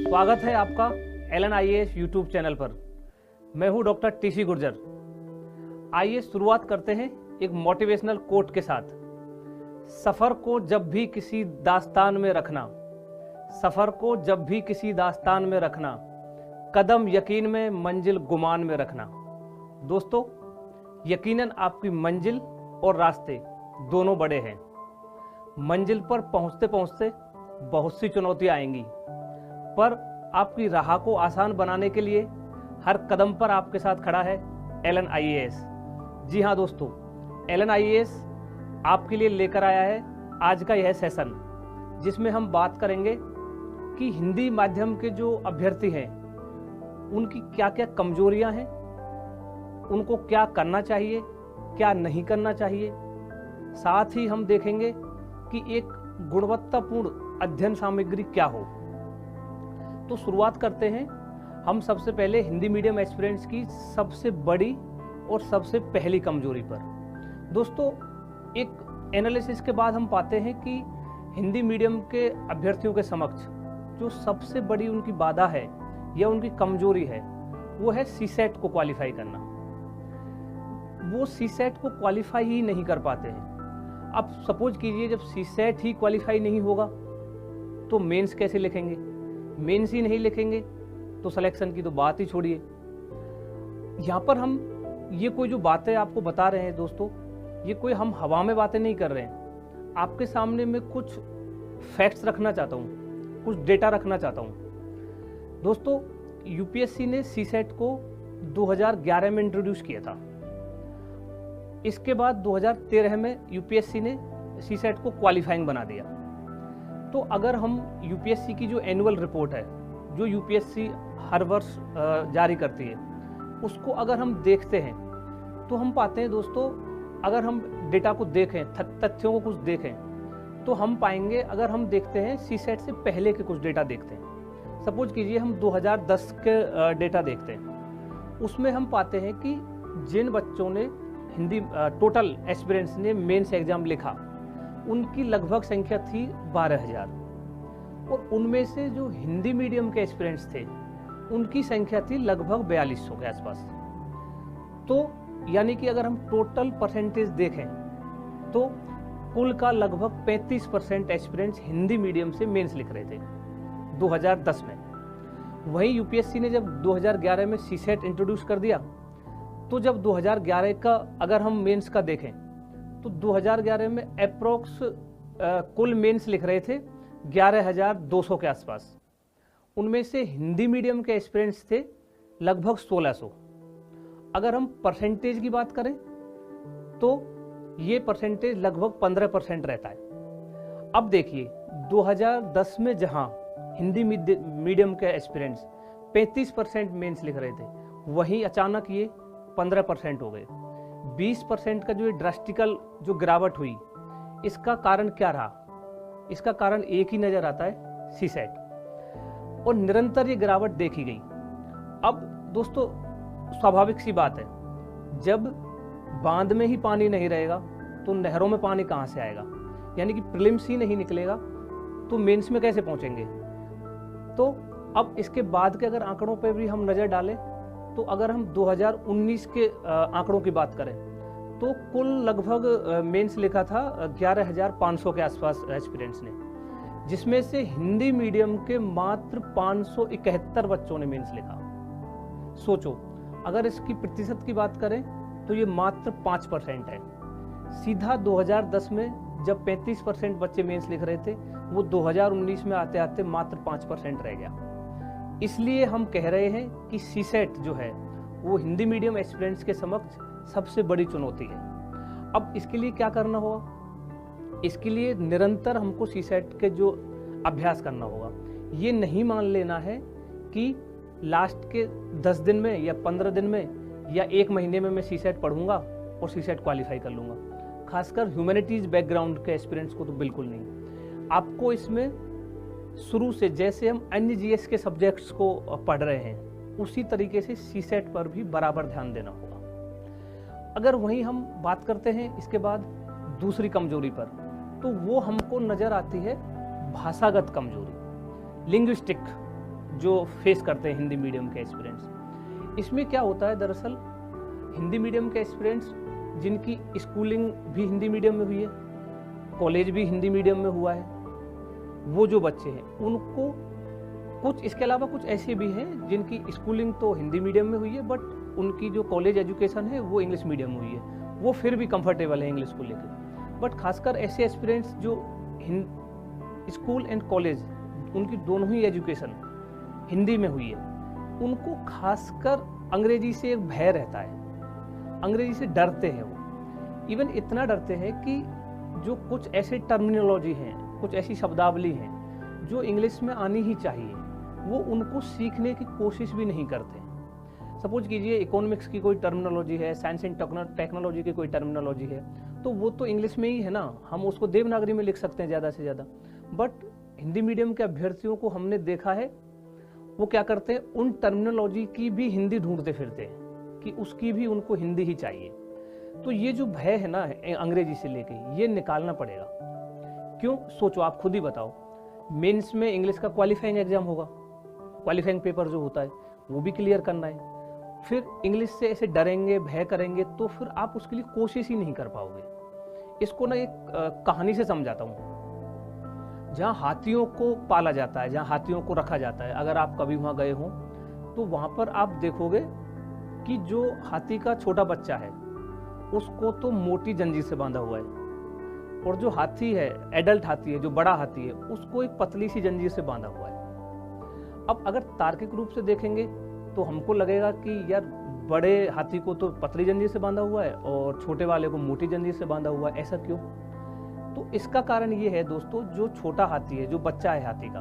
स्वागत है आपका LNIAS यूट्यूब चैनल पर। मैं हूं डॉक्टर TC गुर्जर। आइए शुरुआत करते हैं एक मोटिवेशनल कोट के साथ। सफ़र को जब भी किसी दास्तान में रखना, सफ़र को जब भी किसी दास्तान में रखना, कदम यकीन में मंजिल गुमान में रखना। दोस्तों, यकीनन आपकी मंजिल और रास्ते दोनों बड़े हैं। मंजिल पर पहुंचते पहुंचते बहुत सी चुनौतियां आएंगी, पर आपकी राह को आसान बनाने के लिए हर कदम पर आपके साथ खड़ा है LNIAS। जी हाँ दोस्तों, LNIAS आपके लिए लेकर आया है आज का यह सेशन, जिसमें हम बात करेंगे कि हिंदी माध्यम के जो अभ्यर्थी हैं उनकी क्या क्या कमजोरियां हैं, उनको क्या करना चाहिए, क्या नहीं करना चाहिए। साथ ही हम देखेंगे कि एक गुणवत्तापूर्ण अध्ययन सामग्री क्या हो। तो शुरुआत करते हैं हम सबसे पहले हिंदी मीडियम एस्पिरेंट्स की सबसे बड़ी और सबसे पहली कमजोरी पर। दोस्तों, एक एनालिसिस के बाद हम पाते हैं कि हिंदी मीडियम के अभ्यर्थियों के समक्ष जो सबसे बड़ी उनकी बाधा है या उनकी कमजोरी है, वो है CSET को क्वालिफाई करना। वो CSET को क्वालिफाई ही नहीं कर पाते हैं। अब सपोज कीजिए, जब CSET ही क्वालिफाई नहीं होगा तो मेंस कैसे लिखेंगे? मेंस ही नहीं लिखेंगे तो सिलेक्शन की तो बात ही छोड़िए। यहाँ पर हम ये कोई जो बातें आपको बता रहे हैं दोस्तों, ये कोई हम हवा में बातें नहीं कर रहे हैं। आपके सामने मैं कुछ फैक्ट्स रखना चाहता हूँ, कुछ डेटा रखना चाहता हूँ। दोस्तों, UPSC ने CSET को 2011 में इंट्रोड्यूस किया था। इसके बाद 2013 में UPSC ने CSET को क्वालिफाइंग बना दिया। तो अगर हम UPSC की जो एनुअल रिपोर्ट है, जो UPSC हर वर्ष जारी करती है, उसको अगर हम देखते हैं तो हम पाते हैं दोस्तों, अगर हम डेटा को देखें, तथ्यों को कुछ देखें, तो हम पाएंगे, अगर हम देखते हैं CSET से पहले के कुछ डेटा देखते हैं, सपोज कीजिए हम 2010 के डेटा देखते हैं, उसमें हम पाते हैं कि जिन बच्चों ने हिंदी टोटल एस्पिरेंट्स ने मेंस एग्जाम लिखा, उनकी लगभग संख्या थी 12,000, और उनमें से जो हिंदी मीडियम के एस्पिरेंट्स थे उनकी संख्या थी लगभग 4200 के आसपास। तो यानी कि अगर हम टोटल परसेंटेज देखें तो कुल का लगभग 35% एस्पिरेंट्स हिंदी मीडियम से मेंस लिख रहे थे 2010 में। वहीं UPSC ने जब 2011 में CSET इंट्रोड्यूस कर दिया, तो जब 2011 का अगर हम मेंस का देखें तो 2011 में अप्रोक्स कुल मेंस लिख रहे थे 11,200 के आसपास। उनमें से हिंदी मीडियम के एस्पिरेंट्स थे लगभग 1,600। अगर हम परसेंटेज की बात करें तो ये परसेंटेज लगभग 15% रहता है। अब देखिए, 2010 में जहां हिंदी मीडियम के एस्पिरेंट्स 35% मेंस लिख रहे थे, वहीं अचानक ये 15% हो गए। 20% का जो ड्रास्टिकल जो गिरावट हुई, इसका कारण क्या रहा? इसका कारण एक ही नजर आता है, CSET, और निरंतर ये गिरावट देखी गई। अब दोस्तों, स्वाभाविक सी बात है, जब बांध में ही पानी नहीं रहेगा तो नहरों में पानी कहाँ से आएगा? यानी कि प्रीलिम्स ही नहीं निकलेगा तो मेंस में कैसे पहुंचेंगे? तो अब इसके बाद के अगर आंकड़ों पर भी हम नजर डालें तो अगर हम 2019 के आंकड़ों की बात करें तो कुल लगभग मेंस लिखा था 11,500 के आसपास एस्पिरेंट्स ने, जिसमें से हिंदी मीडियम के मात्र 571 बच्चों ने मेंस लिखा। सोचो, अगर इसकी प्रतिशत की बात करें तो ये मात्र 5% है। सीधा 2010 में जब 35% बच्चे मेंस लिख रहे थे, वो 2019 में आते आते मात्र 5% रह गया। इसलिए हम कह रहे हैं कि CSET जो है वो हिंदी मीडियम एस्पिरेंट्स के समक्ष सबसे बड़ी चुनौती है। अब इसके लिए क्या करना होगा? इसके लिए निरंतर हमको CSET के जो अभ्यास करना होगा। ये नहीं मान लेना है कि लास्ट के 10 दिन में या 15 दिन में या 1 महीने में मैं CSET पढ़ूंगा और CSET क्वालिफाई कर लूँगा। खासकर ह्यूमैनिटीज़ बैकग्राउंड के एस्पिरेंट्स को तो बिल्कुल नहीं। आपको इसमें शुरू से, जैसे हम अन्य GS के सब्जेक्ट्स को पढ़ रहे हैं, उसी तरीके से CSET पर भी बराबर ध्यान देना होगा। अगर वहीं हम बात करते हैं इसके बाद दूसरी कमजोरी पर, तो वो हमको नज़र आती है भाषागत कमजोरी, लिंग्विस्टिक जो फेस करते हैं हिंदी मीडियम के एस्पिरेंट्स। इसमें क्या होता है, दरअसल हिंदी मीडियम के एस्पिरेंट्स जिनकी स्कूलिंग भी हिंदी मीडियम में हुई है, कॉलेज भी हिंदी मीडियम में हुआ है, वो जो बच्चे हैं उनको कुछ इसके अलावा कुछ ऐसे भी हैं जिनकी स्कूलिंग तो हिंदी मीडियम में हुई है बट उनकी जो कॉलेज एजुकेशन है वो इंग्लिश मीडियम में हुई है, वो फिर भी कंफर्टेबल है इंग्लिश को लेकर। बट खासकर ऐसे एस्पिरेंट्स जो स्कूल एंड कॉलेज उनकी दोनों ही एजुकेशन हिंदी में हुई है, उनको खासकर अंग्रेजी से एक भय रहता है, अंग्रेजी से डरते हैं वो। इवन इतना डरते हैं कि जो कुछ ऐसे टर्मिनोलॉजी हैं, कुछ ऐसी शब्दावली हैं जो इंग्लिश में आनी ही चाहिए, वो उनको सीखने की कोशिश भी नहीं करते। सपोज कीजिए इकोनॉमिक्स की कोई टर्मिनोलॉजी है, साइंस एंड टेक्नोलॉजी की कोई टर्मिनोलॉजी है, तो वो तो इंग्लिश में ही है ना, हम उसको देवनागरी में लिख सकते हैं ज़्यादा से ज़्यादा। बट हिंदी मीडियम के अभ्यर्थियों को हमने देखा है वो क्या करते हैं, उन टर्मिनोलॉजी की भी हिंदी ढूंढते फिरते हैं कि उसकी भी उनको हिंदी ही चाहिए। तो ये जो भय है ना अंग्रेजी से लेके, ये निकालना पड़ेगा। क्यों, सोचो, आप खुद ही बताओ। मेंस में इंग्लिश का क्वालिफाइंग एग्जाम होगा, क्वालिफाइंग पेपर जो होता है वो भी क्लियर करना है। फिर इंग्लिश से ऐसे डरेंगे, भय करेंगे तो फिर आप उसके लिए कोशिश ही नहीं कर पाओगे। इसको ना एक कहानी से समझाता हूँ। जहाँ हाथियों को पाला जाता है, जहाँ हाथियों को रखा जाता है, अगर आप कभी वहाँ गए हो तो वहाँ पर आप देखोगे कि जो हाथी का छोटा बच्चा है उसको तो मोटी जंजीर से बांधा हुआ है, और जो हाथी है, एडल्ट हाथी है, जो बड़ा हाथी है, उसको एक पतली सी जंजीर से बांधा हुआ है। अब अगर तार्किक रूप से देखेंगे तो हमको लगेगा कि यार बड़े हाथी को तो पतली जंजीर से बांधा हुआ है और छोटे वाले को मोटी जंजीर से बांधा हुआ है, ऐसा क्यों? तो इसका कारण ये है दोस्तों, जो छोटा हाथी है, जो बच्चा है हाथी का,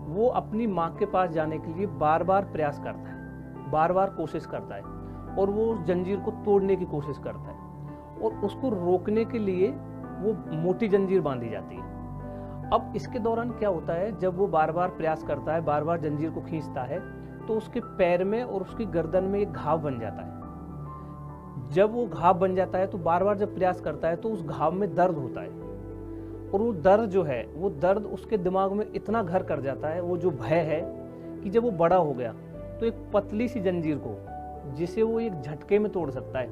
वो अपनी माँ के पास जाने के लिए बार बार प्रयास करता है, बार बार कोशिश करता है, और वो जंजीर को तोड़ने की कोशिश करता है, और उसको रोकने के लिए वो मोटी जंजीर बांधी जाती है। अब इसके दौरान क्या होता है, जब वो बार बार प्रयास करता है, बार बार जंजीर को खींचता है, तो उसके पैर में और उसकी गर्दन में एक घाव बन जाता है। जब वो घाव बन जाता है तो बार बार जब प्रयास करता है तो उस घाव में दर्द होता है, और वो दर्द जो है, वो दर्द उसके दिमाग में इतना घर कर जाता है, वो जो भय है, कि जब वो बड़ा हो गया तो एक पतली सी जंजीर को, जिसे वो एक झटके में तोड़ सकता है,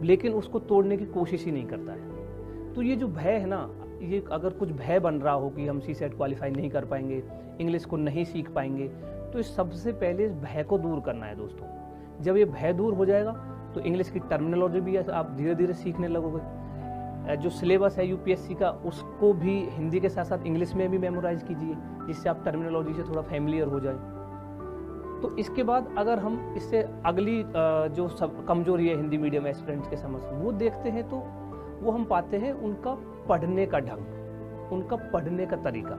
लेकिन उसको तोड़ने की कोशिश ही नहीं करता है। तो ये जो भय है ना, ये अगर कुछ भय बन रहा हो कि हम सीसेट क्वालिफाई नहीं कर पाएंगे, इंग्लिश को नहीं सीख पाएंगे, तो इस सबसे पहले इस भय को दूर करना है दोस्तों। जब ये भय दूर हो जाएगा तो इंग्लिश की टर्मिनोलॉजी भी आप धीरे धीरे सीखने लगोगे। जो सिलेबस है यूपीएससी का, उसको भी हिंदी के साथ साथ इंग्लिश में भी मेमोराइज कीजिए, जिससे आप टर्मिनोलॉजी से थोड़ा फैमिलियर हो जाए। तो इसके बाद अगर हम इससे अगली जो सब कमजोरी है हिंदी मीडियम एस्पिरेंट्स के समझ, वो देखते हैं, तो वो हम पाते हैं उनका पढ़ने का ढंग, उनका पढ़ने का तरीका,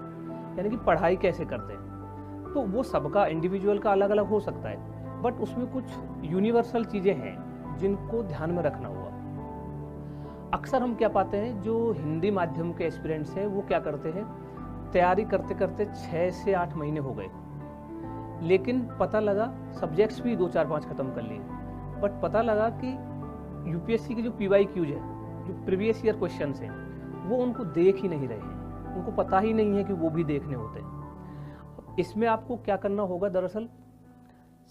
यानी कि पढ़ाई कैसे करते हैं। तो वो सबका इंडिविजुअल का अलग अलग हो सकता है, बट उसमें कुछ यूनिवर्सल चीज़ें हैं जिनको ध्यान में रखना होगा। अक्सर हम क्या पाते हैं, जो हिंदी माध्यम के एस्पिरेंट्स हैं वो क्या करते हैं, तैयारी करते करते 6 से 8 महीने हो गए, लेकिन पता लगा सब्जेक्ट्स भी 2, 4, 5 खत्म कर लिए, बट पता लगा कि यूपीएससी के जो PYQs है, जो प्रीवियस ईयर क्वेश्चंस हैं, वो उनको देख ही नहीं रहे हैं, उनको पता ही नहीं है कि वो भी देखने होते हैं। इसमें आपको क्या करना होगा, दरअसल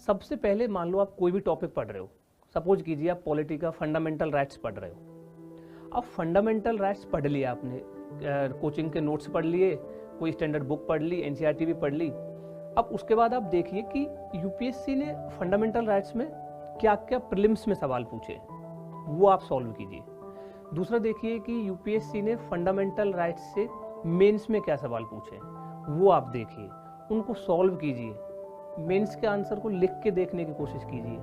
सबसे पहले मान लो आप कोई भी टॉपिक पढ़ रहे हो, सपोज कीजिए आप पॉलिटी का फंडामेंटल राइट्स पढ़ रहे हो। अब फंडामेंटल राइट्स पढ़ लिया आपने, कोचिंग के नोट्स पढ़ लिए, कोई स्टैंडर्ड बुक पढ़ ली, NCERT भी पढ़ ली। अब उसके बाद आप देखिए कि यूपीएससी ने फंडामेंटल राइट्स में क्या क्या प्रीलिम्स में सवाल पूछे, वो आप सॉल्व कीजिए। दूसरा देखिए कि यूपीएससी ने फंडामेंटल राइट्स से मेंस में क्या सवाल पूछे, वो आप देखिए, उनको सॉल्व कीजिए। मेंस के आंसर को लिख के देखने की कोशिश कीजिए।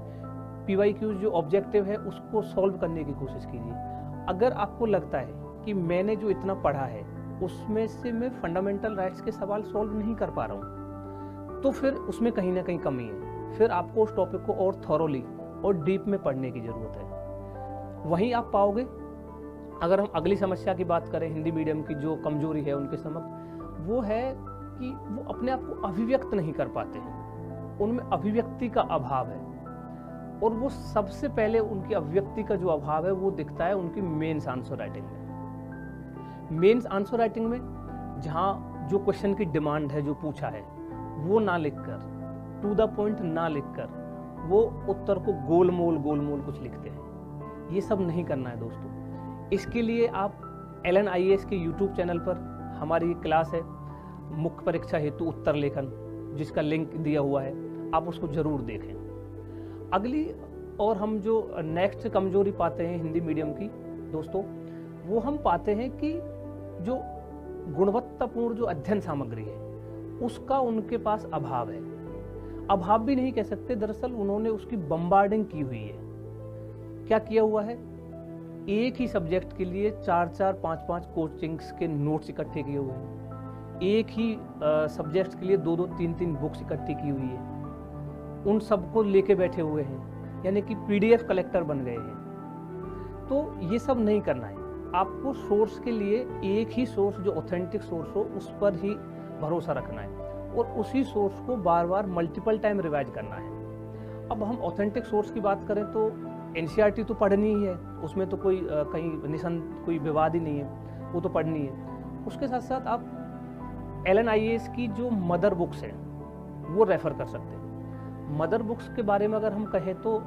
PYQs जो ऑब्जेक्टिव है उसको सॉल्व करने की कोशिश कीजिए। अगर आपको लगता है कि मैंने जो इतना पढ़ा है उसमें से मैं फंडामेंटल राइट्स के सवाल सॉल्व नहीं कर पा रहा हूँ, तो फिर उसमें कहीं ना कहीं कमी है। फिर आपको उस टॉपिक को और थॉरोली और डीप में पढ़ने की ज़रूरत है। वहीं आप पाओगे। अगर हम अगली समस्या की बात करें, हिंदी मीडियम की जो कमजोरी है उनके समक्ष, वो है कि वो अपने आप को अभिव्यक्त नहीं कर पाते हैं, उनमें अभिव्यक्ति का अभाव है। और वो सबसे पहले उनकी अभिव्यक्ति का जो अभाव है वो दिखता है उनकी मेंस आंसर राइटिंग में। मेंस आंसर राइटिंग में जहाँ जो क्वेश्चन की डिमांड है, जो पूछा है, वो ना लिखकर, टू द पॉइंट ना लिखकर वो उत्तर को गोलमोल कुछ लिखते हैं। ये सब नहीं करना है दोस्तों। इसके लिए आप LNIAS के YouTube चैनल पर हमारी क्लास है मुख्य परीक्षा हेतु उत्तर लेखन, जिसका लिंक दिया हुआ है, आप उसको जरूर देखें। अगली और हम जो नेक्स्ट कमजोरी पाते हैं हिंदी मीडियम की दोस्तों, वो हम पाते हैं कि जो गुणवत्तापूर्ण जो अध्ययन सामग्री है उसका उनके पास अभाव है। अभाव भी नहीं कह सकते, दरअसल उन्होंने उसकी बम्बार्डिंग की हुई है। क्या किया हुआ है, एक ही सब्जेक्ट के लिए 4-4, 5-5 कोचिंग्स के नोट्स इकट्ठे किए हुए हैं। एक ही सब्जेक्ट के लिए 2-2, 3-3 बुक्स इकट्ठी की हुई है, उन सबको लेके बैठे हुए हैं, यानी कि PDF कलेक्टर बन गए हैं। तो ये सब नहीं करना है। आपको सोर्स के लिए एक ही सोर्स जो ऑथेंटिक सोर्स हो उस पर ही भरोसा रखना है और उसी सोर्स को बार बार मल्टीपल टाइम रिवाइज करना है। अब हम ऑथेंटिक सोर्स की बात करें तो NCERT तो पढ़नी ही है, उसमें तो कोई कहीं कोई विवाद ही नहीं है, वो तो पढ़नी है। उसके साथ साथ आप LNIAS की जो मदर बुक्स हैं वो रेफ़र कर सकते हैं। मदर बुक्स के बारे में अगर हम कहें तो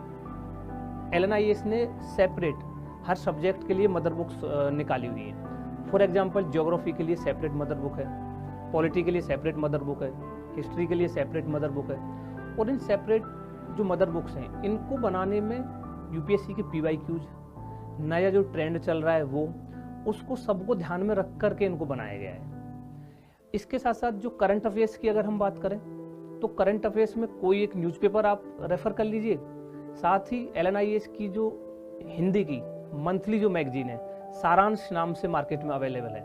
LNIAS ने सेपरेट हर सब्जेक्ट के लिए मदर बुक्स निकाली हुई है। फॉर एग्जांपल ज्योग्राफी के लिए सेपरेट मदर बुक है, पॉलिटी के लिए सेपरेट मदर बुक है, हिस्ट्री के लिए सेपरेट मदर बुक है। और इन सेपरेट जो मदर बुक्स हैं इनको बनाने में UPSC के PYQs, नया जो ट्रेंड चल रहा है वो, उसको सबको ध्यान में रख करके इनको बनाया गया है। इसके साथ साथ जो करंट अफेयर्स की अगर हम बात करें तो करंट अफेयर्स में कोई एक न्यूज़पेपर आप रेफ़र कर लीजिए, साथ ही LNIAS की जो हिंदी की मंथली जो मैगजीन है सारांश नाम से मार्केट में अवेलेबल है,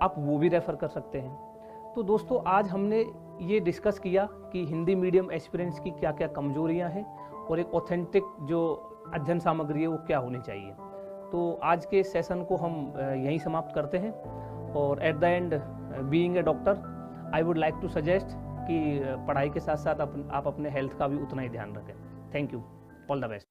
आप वो भी रेफ़र कर सकते हैं। तो दोस्तों आज हमने ये डिस्कस किया कि हिंदी मीडियम एस्पिरेंट्स की क्या क्या कमजोरियां हैं और एक ऑथेंटिक जो अध्ययन सामग्री है वो क्या होनी चाहिए। तो आज के सेशन को हम यहीं समाप्त करते हैं और at the end being a doctor I would like to suggest कि पढ़ाई के साथ साथ आप अपने हेल्थ का भी उतना ही ध्यान रखें। Thank you, all the best.